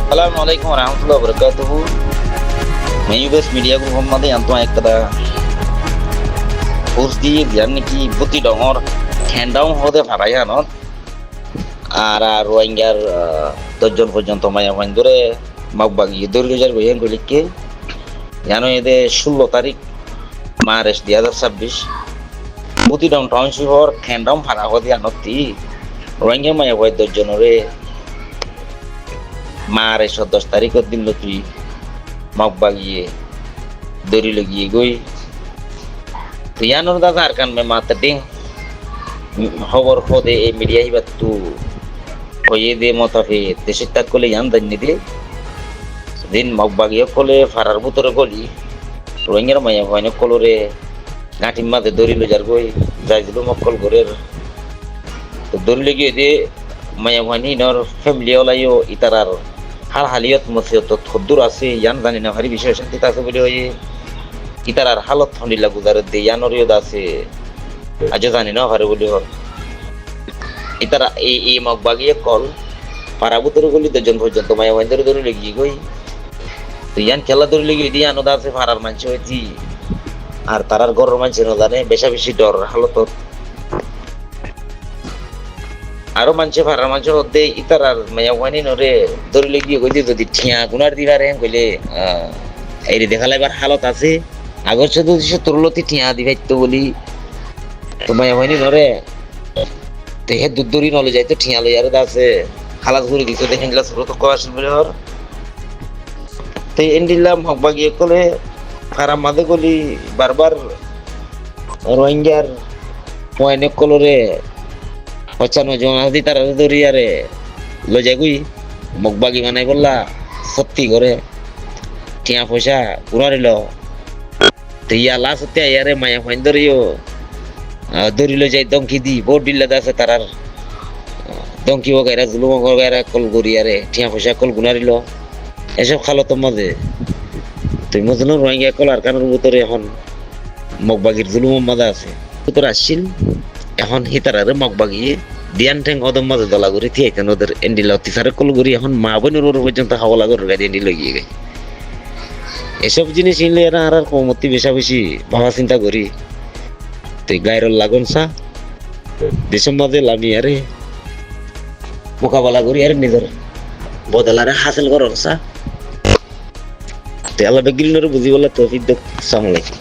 Assalamualaikum warahmatullahi wabarakatuh. Mayubes media group made anto ekta post di janni ki buti dongor khendam hode pharaya no আর রোহিঙ্গার 10 জন পর্যন্ত মায়া হইন ধরে মাগবাগি দরিজার বইন গলিকে জানো এদে 16 তারিখ March 2026 বুতিডং টাউনশিপর খেন্ডাম ফারা হদি আনতি রোহিঙ্গা মায়া হই 10 জনরে মার্চ 10 তারিখের দিন তুই মাগবাগিয়ে দরি লাগিয়ে গই তিয়ানোর দাদা আর কান মে মাতদিং খবর খোদে এই মিডিয়া হিবাতু হয়ে দে মতাফে দেশের তাক কলে জান দান্নি দে দিন মগবাগিয়ে কলে ফারার ভিতরে গলি রোহিঙ্গার মায়া হয়নি কলরে গাঁটির মাঝে দড়ি লজার গই যাই দিল মক্কল ঘরের তো দড়ি লেগে দে মায়া হয়নি নর ফ্যামিলি ওলাইও ইতারার হাল হালিয়ত মসে তো থদ্দুর আছে ইয়ান জানি না ভারী বিষয় শান্তি আছে বলে হয়ে ইতারার হালত ঠন্ডিলা গুজার দে ইয়ানরিও আছে আজও জানি না ভারে বলে হর ইতারা এই মগবাগিয়ে কল পাড়া ভিতরে গলি 10 জন পর্যন্ত মায়া হয়নি দড়ি লেগে গই তো ইয়ান খেলা দড়ি লেগে দিয়ে আনন্দ আছে ফারার মানুষ হয়েছি আর তারার ঘরের মানুষ জানে বেশা বেশি ডর হালত আরো মানুষে ফারার মানুষ হতে ইতারার মায়া হয়নি নরে দড়ি লেগে গই যদি ঠিয়া গুনার দিবারে কইলে এই দেখালে এবার হালত আছে আগর শুধু তোরলতি ঠিয়া দিবাইতো বলি তো মায়া হয়নি নরে তো হে দুধ দড়ি নলে যাইতো ঠিয়া লই আর আছে খালাস ঘুরে দিত দেখেন গেলা ছোট তো আসল বলে হর তো এন্ডিলাম হকবাগিয়ে কলে ফারাম মাঝে গলি বারবার রোহিঙ্গার পয়নে কলরে 95 জন আদি তার দরিয়ারে লজাই গুই মগবাগি বানাই বললা সত্যি করে টিয়া পয়সা পুরারিল তো ইয়া লাশ হতে ইয়ারে মায়া ফাইন দরিও দরি লজাই দঙ্কি দি বহুত ডিল্লা আছে তারার দঙ্কি বগাইরা জুলুম বগাইরা কল গরিয়ারে টিয়া পয়সা কল গুনারিল এসব খালত মাঝে তুই মজনু রোহিঙ্গা কল আর কানের ভিতরে এখন মগবাগির জুলুম মাঝে আছে তোর আসছিল এখন হিতারারে মগবাগিয়ে দিয়ান ঠেং ওদম মাঝে দলা করে থিয়াইতেন ওদের এন্ডিলা অতিসারে কল করি এখন মা বোনের ওর পর্যন্ত হাওলা করে গাড়ি এন্ডি লাগিয়ে গে এসব জিনিস নিলে এরা আর কমতি বেশা বেশি ভাবা চিন্তা করি তুই গায়ের লাগুন সা দেশের মাঝে লামি আরে মোকাবেলা করি আর নিজের বদলারে হাসিল করার সা তুই আল্লাহ গিলনরে বুঝি বলে তৌফিক দেখ সামলাইকুম।